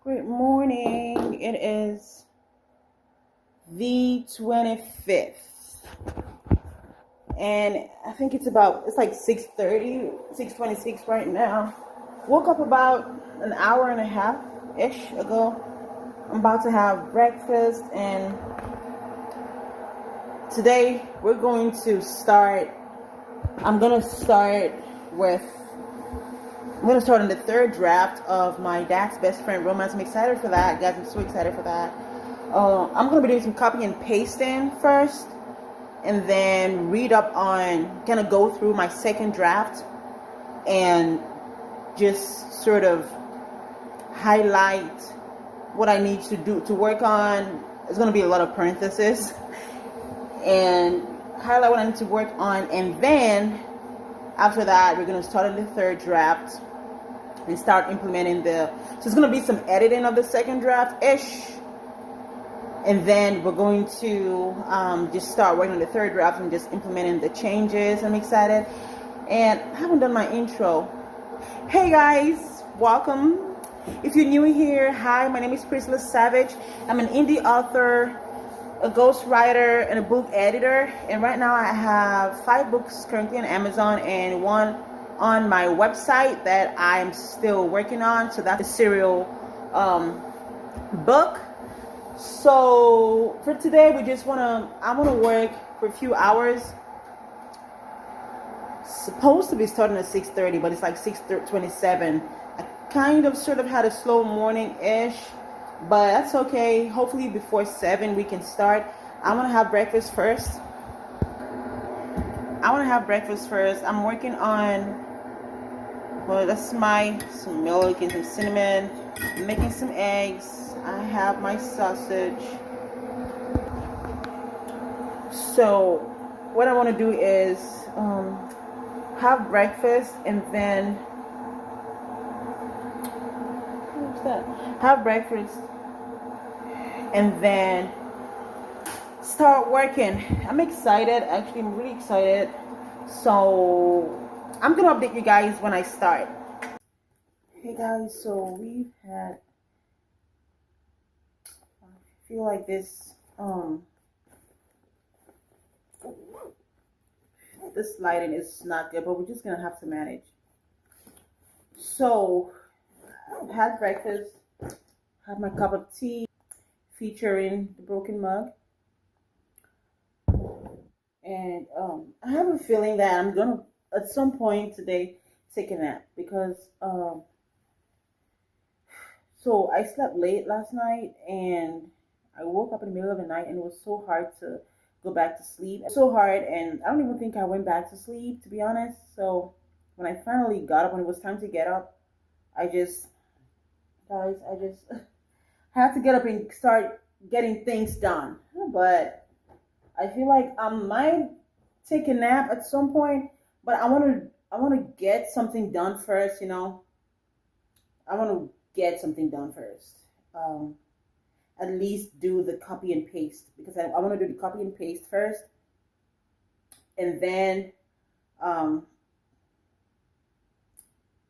Good morning. It is the 25th. And I think it's like 6:30, 6:26 right now. Woke up about an hour and a half-ish ago. I'm about to have breakfast, and today we're going to start. I'm going to start with I'm going to start on the third draft of my dad's best friend romance. I'm excited for that, guys. I'm so excited for that. I'm going to be doing some copy and pasting first, and then read up on, kind of go through my second draft and just sort of highlight what I need to do to work on. There's going to be a lot of parentheses and highlight what I need to work on. And then after that, we're going to start on the third draft and start implementing so it's going to be some editing of the second draft-ish. And then we're going to just start working on the third draft and just implementing the changes. I'm excited. And I haven't done my intro. Hey guys, welcome. If you're new here, hi, my name is Priscilla Savage. I'm an indie author, a ghostwriter, and a book editor. And right now I have 5 books currently on Amazon and 1 on my website that I'm still working on. So that's a serial book. So for today, I want to work for a few hours. Supposed to be starting at 6:30, but it's like 6:27. I kind of sort of had a slow morning-ish, but that's okay. Hopefully before 7 we can start. I want to have breakfast first. I'm working on, well, that's some milk and some cinnamon. I'm making some eggs. I have my sausage. So what I want to do is have breakfast, and then start working. I'm excited. Actually, I'm really excited. So I'm gonna update you guys when I start. Hey guys, so I feel like this lighting is not good, but we're just gonna have to manage. So I had breakfast, had my cup of tea featuring the broken mug, and I have a feeling that I'm gonna at some point today take a nap, because so I slept late last night and I woke up in the middle of the night, and it was so hard to go back to sleep. So hard, and I don't even think I went back to sleep, to be honest. So when I finally got up, when it was time to get up, I just had to get up and start getting things done. But I feel like I might take a nap at some point, but I want to get something done first, I want to get something done first. At least do the copy and paste, because I want to do the copy and paste first, and then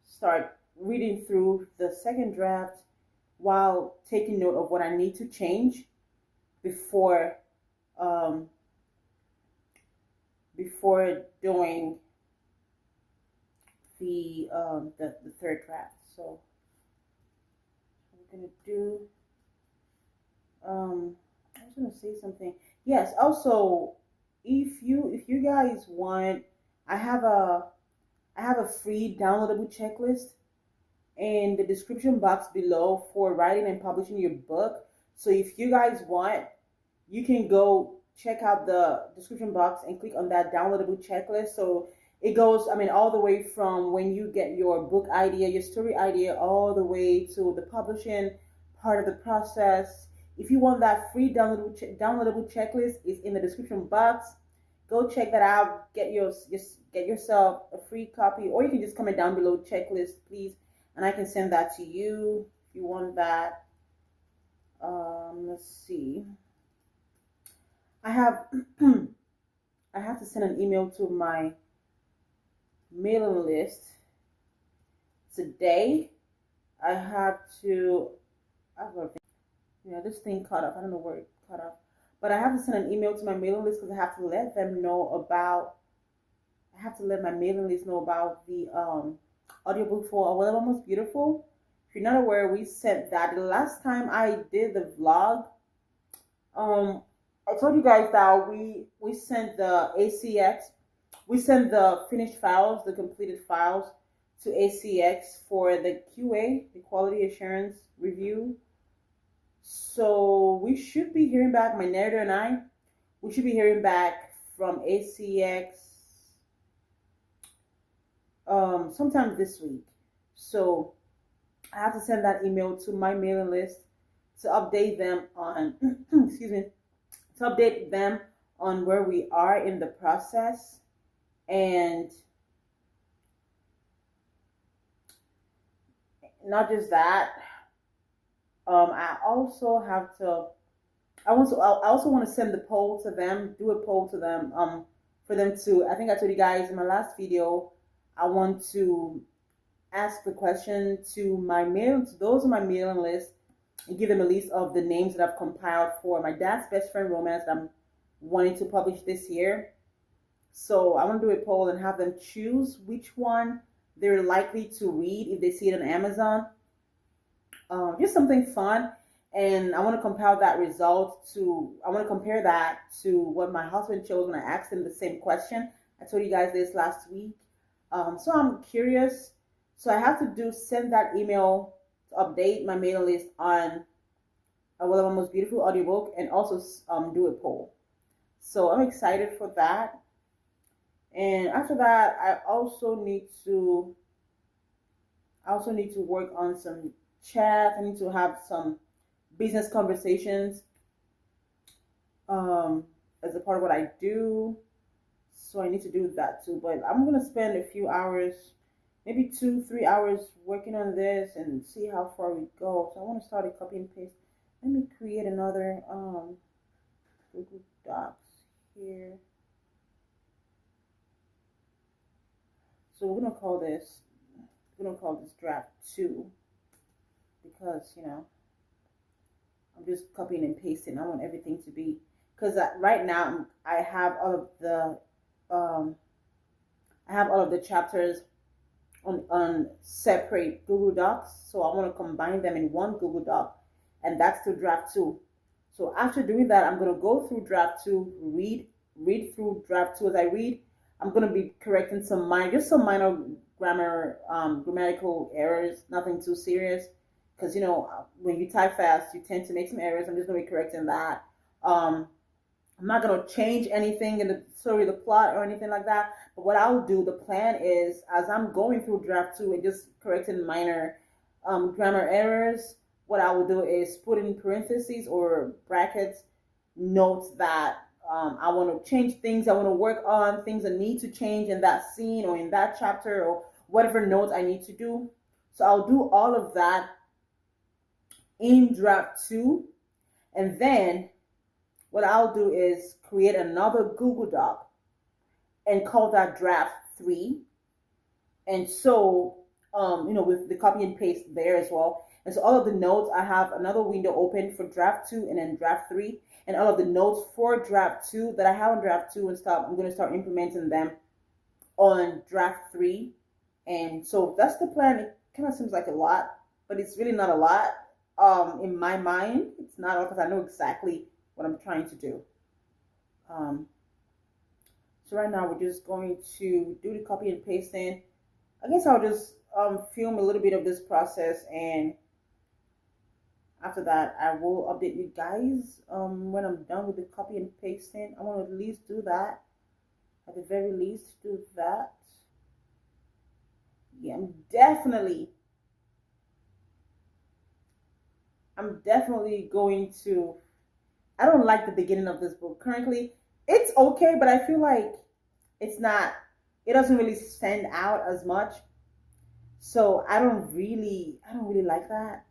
start reading through the second draft while taking note of what I need to change before doing the third draft. So I'm gonna do. I was gonna say something. Yes. Also, if you guys want, I have a free downloadable checklist in the description box below for writing and publishing your book. So if you guys want, you can go check out the description box and click on that downloadable checklist. So it goes, all the way from when you get your book idea, your story idea, all the way to the publishing part of the process. If you want that free downloadable checklist, it's in the description box. Go check that out. Get yourself a free copy, or you can just comment down below checklist, please, and I can send that to you if you want that. Let's see. I have to send an email to my mailing list today. I have to have a lot of things. Yeah, this thing cut off. I don't know where it cut off. But I have to send an email to my mailing list because I have to let them know about. I have to let my mailing list know about the audiobook for Awelewa Most Beautiful. If you're not aware, we sent that the last time I did the vlog. I told you guys that we sent the ACX. We sent the finished files, the completed files, to ACX for the QA, the quality assurance review. So we should be hearing back. My narrator and I, we should be hearing back from ACX sometime this week. So I have to send that email to my mailing list to update them on excuse me, to update them on where we are in the process. And not just that, I also have to I also want to send the poll to them, do a poll to them, for them to, I think I told you guys in my last video, I want to ask the question to those on my mailing list, and give them a list of the names that I've compiled for my dad's best friend romance that I'm wanting to publish this year. So I want to do a poll and have them choose which one they're likely to read if they see it on Amazon. Just something fun. And I want to compile that result I want to compare that to what my husband chose when I asked him the same question. I told you guys this last week. So I'm curious. So I have to send that email to update my mailing list on Awelewa Most Beautiful audiobook, and also do a poll. So I'm excited for that. And after that, I also need to work on some chat. I need to have some business conversations as a part of what I do. So I need to do that too. But I'm gonna spend a few hours, maybe 2-3 hours, working on this and see how far we go. So I want to start a copy and paste. Let me create another Google Docs here. So we're gonna call this draft 2, because I'm just copying and pasting. I want everything to be, because right now I have all of the chapters on separate Google Docs. So I want to combine them in one Google Doc, and that's the draft 2. So after doing that, I'm going to go through draft 2, read through draft 2. As I read, I'm going to be correcting some minor grammatical errors, nothing too serious. Because, when you type fast, you tend to make some errors. I'm just going to be correcting that. I'm not going to change anything in the plot or anything like that. But what I'll do, the plan is, as I'm going through draft 2 and just correcting minor grammar errors, what I will do is put in parentheses or brackets notes that I want to change things, I want to work on things that need to change in that scene or in that chapter, or whatever notes I need to do. So I'll do all of that in draft 2, and then what I'll do is create another Google Doc and call that draft 3. And so, with the copy and paste there as well. And so all of the notes, I have another window open for draft 2 and then draft 3. And all of the notes for draft 2 that I have on draft 2 and stuff, I'm going to start implementing them on draft 3. And so that's the plan. It kind of seems like a lot, but it's really not a lot. In my mind, it's not, because I know exactly what I'm trying to do. So right now we're just going to do the copy and pasting. I guess I'll just film a little bit of this process, and after that I will update you guys when I'm done with the copy and pasting. I want to at least do that. At the very least, do that. Yeah, I'm definitely going to. I don't like the beginning of this book currently. It's okay, but I feel like it doesn't really stand out as much. So I don't really like that.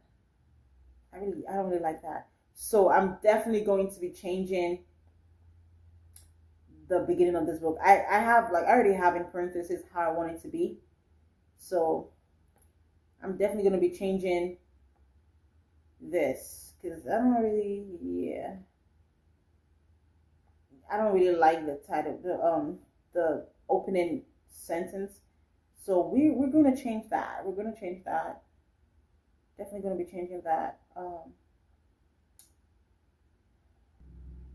I don't really like that. So I'm definitely going to be changing the beginning of this book. I already have in parentheses how I want it to be. So I'm definitely going to be changing this because I don't really, yeah, I don't really like the title, the opening sentence. So we're gonna change that. We're gonna change that. Definitely gonna be changing that.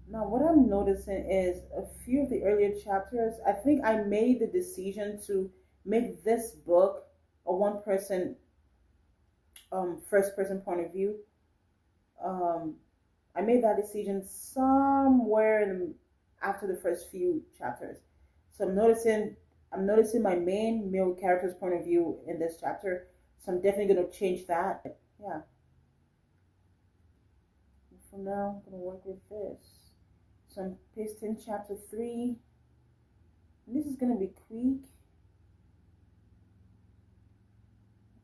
Now, what I'm noticing is a few of the earlier chapters. I think I made the decision to make this book a one person, first person point of view. Um, I made that decision somewhere after the first few chapters. So I'm noticing my main male character's point of view in this chapter. So I'm definitely gonna change that. Yeah. For now, I'm gonna work with this. So I'm pasting chapter 3. And this is gonna be quick.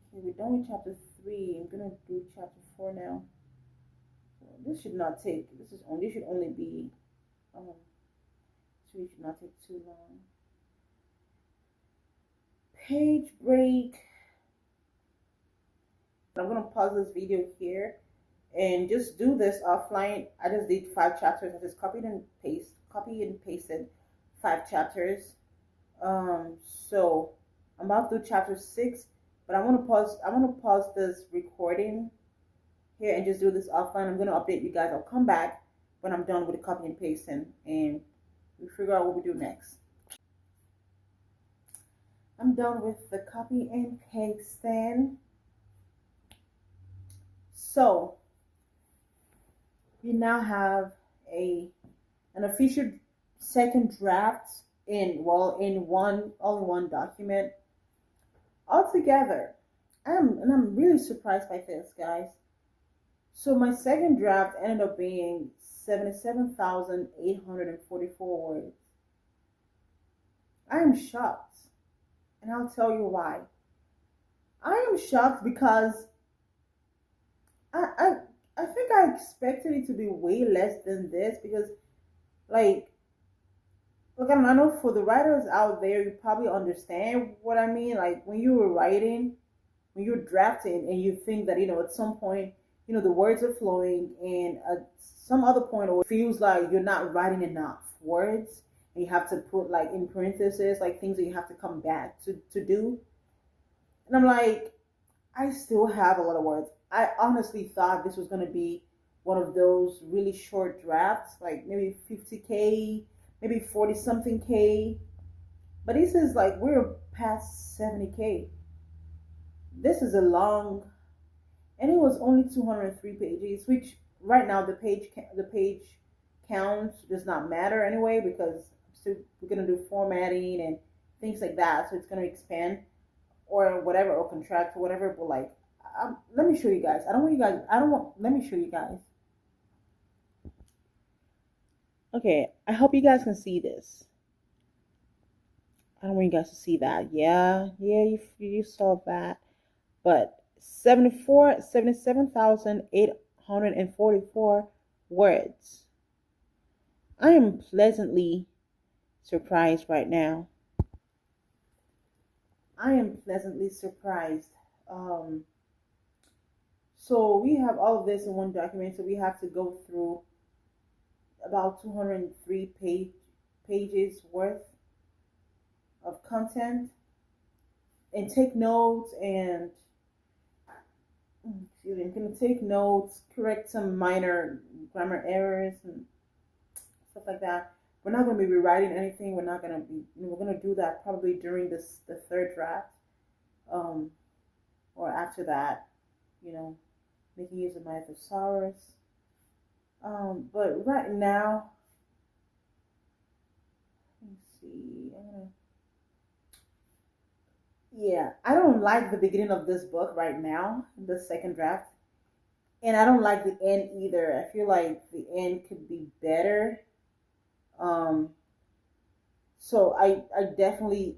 Okay, we're done with chapter 3. I'm gonna do chapter 4 now. So this should not take. This should only be. So it should not take too long. Page break. I'm gonna pause this video here and just do this offline. I just did 5 chapters. I just copy and pasted 5 chapters. So I'm about to do chapter 6, but I want to pause. I want to pause this recording here and just do this offline. I'm gonna update you guys. I'll come back when I'm done with the copy and pasting, and we figure out what we do next. I'm done with the copy and pasting. So we now have an official second draft in one document altogether. I'm really surprised by this, guys. So my second draft ended up being 77,844 words. I am shocked, and I'll tell you why. I am shocked because I I I think I expected it to be way less than this because like look, I know for the writers out there, you probably understand what I mean. Like when you were writing, when you're drafting, and you think that at some point, the words are flowing, and at some other point, or it feels like you're not writing enough words, and you have to put like in parentheses like things that you have to come back to do. And I'm like, I still have a lot of words. I honestly thought this was going to be one of those really short drafts, like maybe 50K, maybe 40 something K. But this is like we're past 70K. This is a long, and it was only 203 pages, which right now the page count does not matter anyway because still we're gonna do formatting and things like that, so it's gonna expand or whatever or contract or whatever. But like, let me show you guys. I don't want you guys. I don't want. Let me show you guys. Okay, I hope you guys can see this. I don't want you guys to see that. Yeah, you saw that. But 77,844 words. I am pleasantly surprised right now. I am pleasantly surprised. So we have all of this in one document, so we have to go through about 203 pages worth of content and take notes and excuse me, I'm going to take notes, correct some minor grammar errors and stuff like that. We're not going to be rewriting anything. We're not going to be. We're going to do that probably during the third draft, or after that. Making use of my thesaurus. But right now, let me see. Yeah, I don't like the beginning of this book right now, the second draft. And I don't like the end either. I feel like the end could be better. Um, so I definitely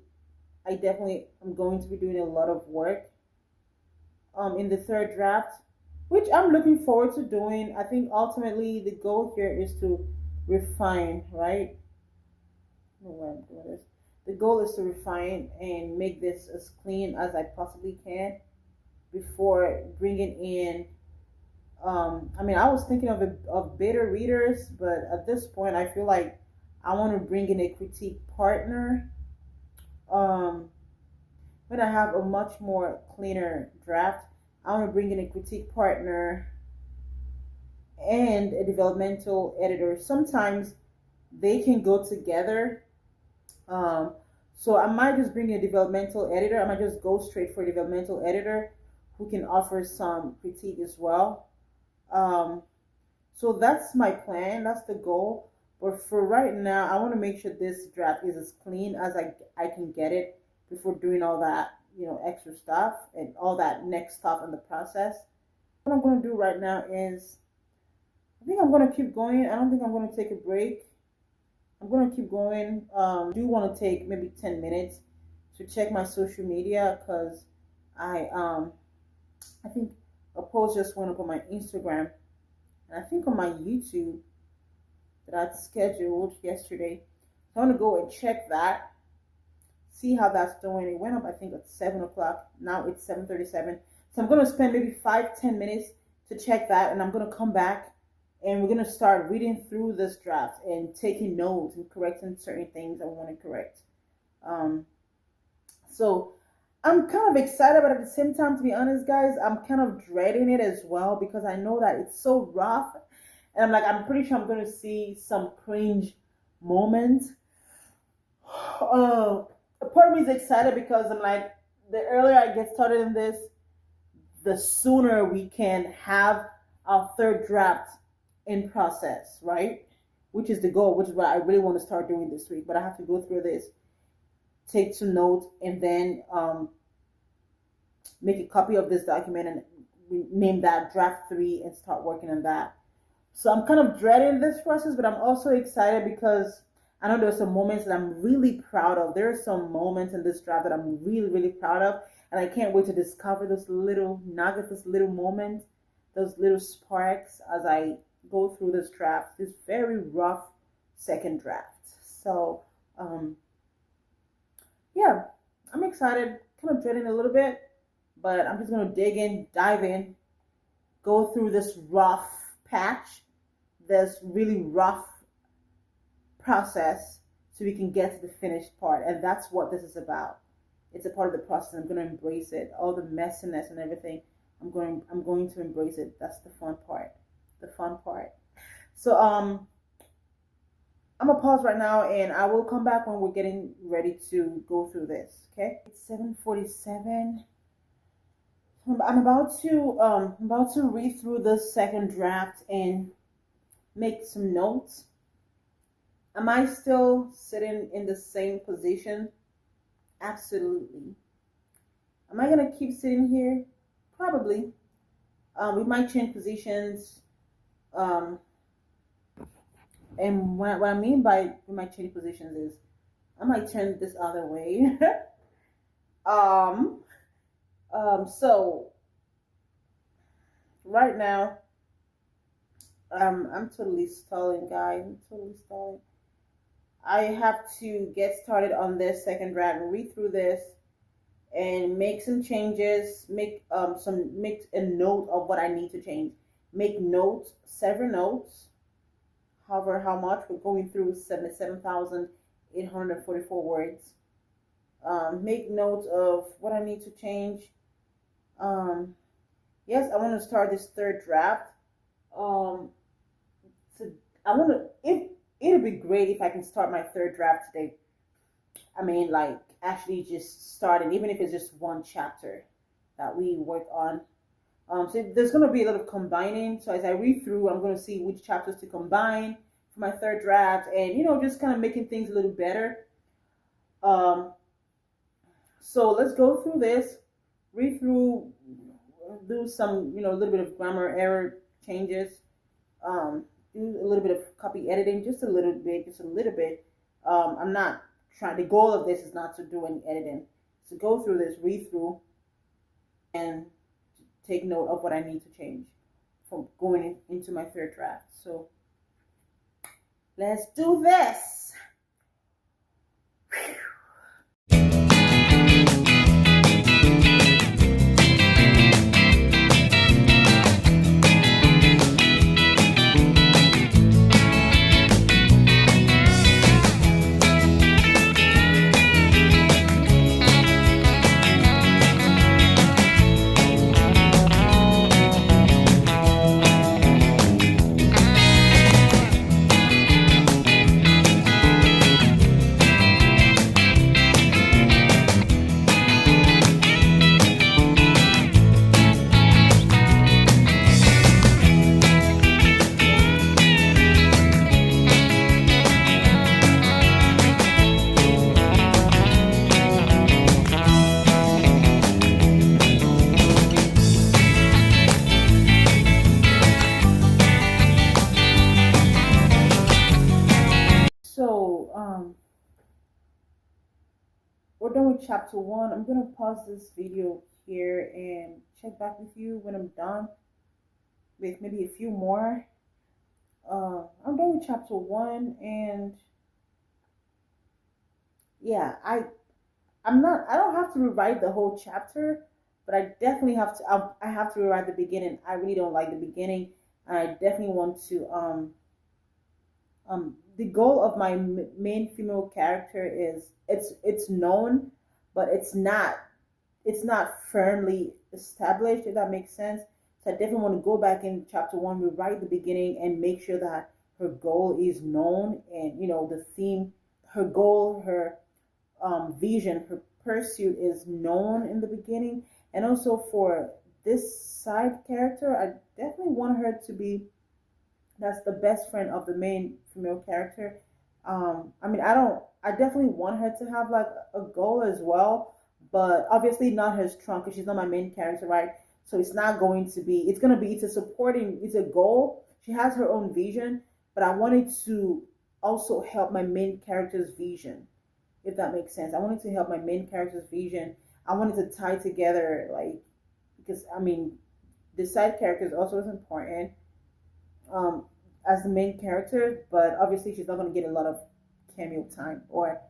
am going to be doing a lot of work in the third draft, which I'm looking forward to doing. I think ultimately the goal here is to refine, right? I don't know why I'm doing this. The goal is to refine and make this as clean as I possibly can before bringing in I mean, I was thinking of beta readers, but at this point, I feel like I want to bring in a critique partner. Um, when I have a much more cleaner draft, I want to bring in a critique partner and a developmental editor. Sometimes they can go together. Um, so I might just bring in a developmental editor. I might just go straight for a developmental editor who can offer some critique as well. Um, so that's my plan. That's the goal. But for right now, I want to make sure this draft is as clean as I can get it before doing all that, extra stuff and all that next stuff in the process. What I'm going to do right now is I think I'm going to keep going. I don't think I'm going to take a break. I'm going to keep going. I do want to take maybe 10 minutes to check my social media because I think a post just went up on my Instagram and I think on my YouTube that I'd scheduled yesterday. So I'm going to go and check that, see how that's doing. It went up, I think, at 7 o'clock. Now it's 7:37. So I'm going to spend maybe 5-10 minutes to check that, and I'm going to come back and we're going to start reading through this draft and taking notes and correcting certain things I want to correct. So I'm kind of excited, but at the same time, to be honest, guys, I'm kind of dreading it as well because I know that it's so rough. And I'm pretty sure I'm going to see some cringe moments. Part of me is excited because I'm like, the earlier I get started in this, the sooner we can have our third draft in process, right? Which is the goal, which is what I really want to start doing this week. But I have to go through this, take some notes, and then make a copy of this document and name that draft 3 and start working on that. So I'm kind of dreading this process, but I'm also excited because I know there's some moments that I'm really proud of. There are some moments in this draft that I'm really, really proud of, and I can't wait to discover those little nuggets, those little moments, those little sparks as I go through this draft, this very rough second draft. So, yeah, I'm excited, kind of dreading a little bit, but I'm just going to dig in, dive in, go through this rough patch, this really rough process so we can get to the finished part. And that's what this is about. It's a part of the process. I'm going to embrace it. All the messiness and everything, I'm going to embrace it. That's the fun part. The fun part. So I'm gonna pause right now and I will come back when we're getting ready to go through this. Okay? It's 7:47. I'm about to read through the second draft and make some notes. Am I still sitting in the same position? Absolutely. Am I gonna keep sitting here? Probably. We might change positions. And what I mean by we might change positions is I might turn this other way. So right now, I'm totally stalling, guys. I'm totally stalling. I have to get started on this second draft and read through this and make some changes, make a note of what I need to change. Make notes, several notes, however how much. We're going through 77,844 words. Make notes of what I need to change. Yes, I want to start this third draft. So I want to, it'll be great if I can start my third draft today. I mean, like, actually just starting, even if it's just one chapter that we work on. So there's going to be a lot of combining. So as I read through, I'm going to see which chapters to combine for my third draft and, just kind of making things a little better. So let's go through this, read through, do some, a little bit of grammar error changes, do a little bit of copy editing, just a little bit. I'm not trying, the goal of this is not to do any editing. So go through this, read through, and take note of what I need to change from going into my third draft. So let's do this. we're done with chapter 1. I'm gonna pause this video here and check back with you when I'm done with maybe a few more. I'm done with chapter 1, and yeah, I don't have to rewrite the whole chapter, but I definitely have to. I have to rewrite the beginning. I really don't like the beginning, and I definitely want to. The goal of my main female character is it's known, but it's not firmly established. If that makes sense. So I definitely want to go back in chapter 1, rewrite the beginning, and make sure that her goal is known, and the theme, her goal, her vision, her pursuit is known in the beginning. And also for this side character, I definitely want her to be that's the best friend of the main female character. I mean, I definitely want her to have like a goal as well, but obviously not her strong because she's not my main character, right? So it's not going to be. It's going to be. It's a goal. She has her own vision, but I wanted to also help my main character's vision, if that makes sense. I wanted to help my main character's vision. I wanted to tie together, like, because I mean, the side characters also is important um, as the main character, but obviously she's not going to get a lot of cameo time or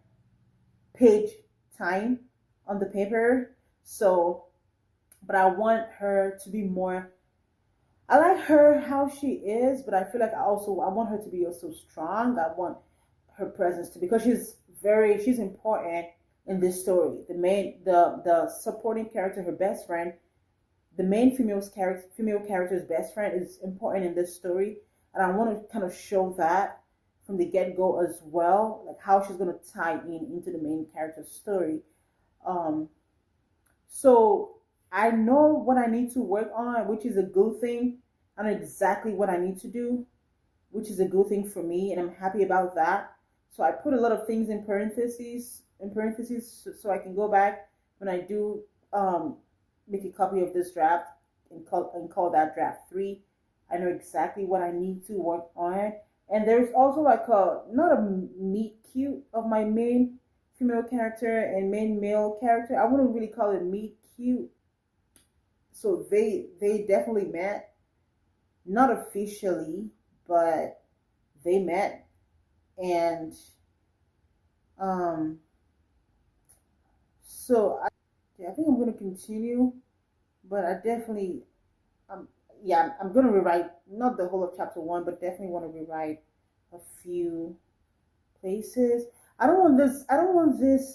page time on the paper. So, but I want her to be more. I like her how she is, but I feel like I want her to be also strong. I want her presence to because she's important in this story. The supporting character, her best friend, the main female character's best friend is important in this story, and I want to kind of show that from the get go as well, like how she's going to tie in into the main character's story. Um, so I know what I need to work on, which is a good thing. I know exactly what I need to do, which is a good thing for me, and I'm happy about that. So I put a lot of things in parentheses, so I can go back when I do make a copy of this draft and call that draft 3. I know exactly what I need to work on. And there's also like not a meet cute of my main female character and main male character. I wouldn't really call it meet cute. So they definitely met, not officially, but they met. And um so I think I'm gonna continue, but I definitely yeah, I'm gonna rewrite not the whole of chapter 1, but definitely want to rewrite a few places. I don't want this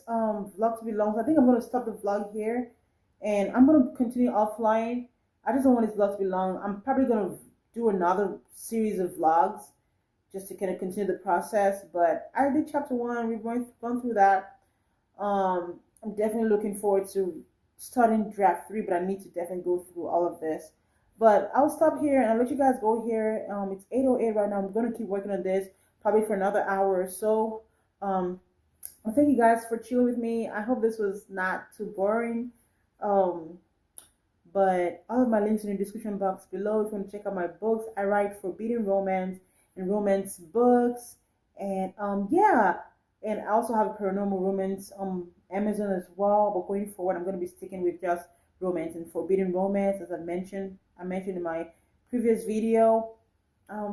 vlog to be long, so I think I'm gonna stop the vlog here, and I'm gonna continue offline. I just don't want this vlog to be long. I'm probably gonna do another series of vlogs just to kind of continue the process. But I did chapter 1. We've gone through that. I'm definitely looking forward to starting draft 3, but I need to definitely go through all of this. But I'll stop here and I'll let you guys go here. It's 8:08 right now. I'm gonna keep working on this probably for another hour or so. Thank you guys for chilling with me. I hope this was not too boring. Um, but all of my links in the description box below. If you want to check out my books, I write forbidden romance and romance books, and yeah, and I also have paranormal romance Amazon as well. But going forward, I'm going to be sticking with just romance and forbidden romance, as I mentioned in my previous video.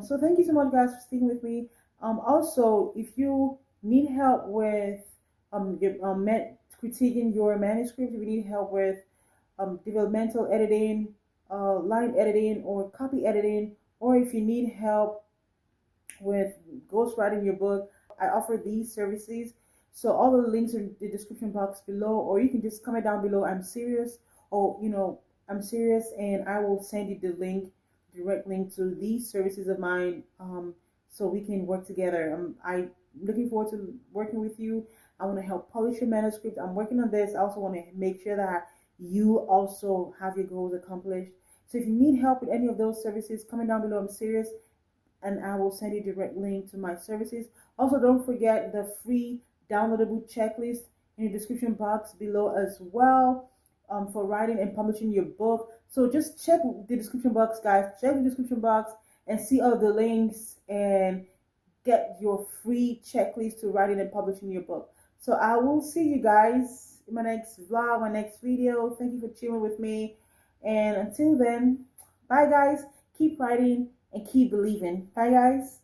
So thank you so much, guys, for sticking with me. Also, if you need help with critiquing your manuscript, if you need help with developmental editing, line editing, or copy editing, or if you need help with ghostwriting your book, I offer these services. So all the links are in the description box below, or you can just comment down below. I'm serious, or I'm serious, and I will send you the direct link to these services of mine, so we can work together. I'm looking forward to working with you. I want to help polish your manuscript. I'm working on this. I also want to make sure that you also have your goals accomplished. So if you need help with any of those services, comment down below. I'm serious, and I will send you a direct link to my services. Also, don't forget the free downloadable checklist in the description box below as well, for writing and publishing your book. So just check the description box, guys. Check the description box and see all the links and get your free checklist to writing and publishing your book. So I will see you guys vlog, my next video. Thank you for chilling with me. And until then, bye guys. Keep writing and keep believing. Bye guys.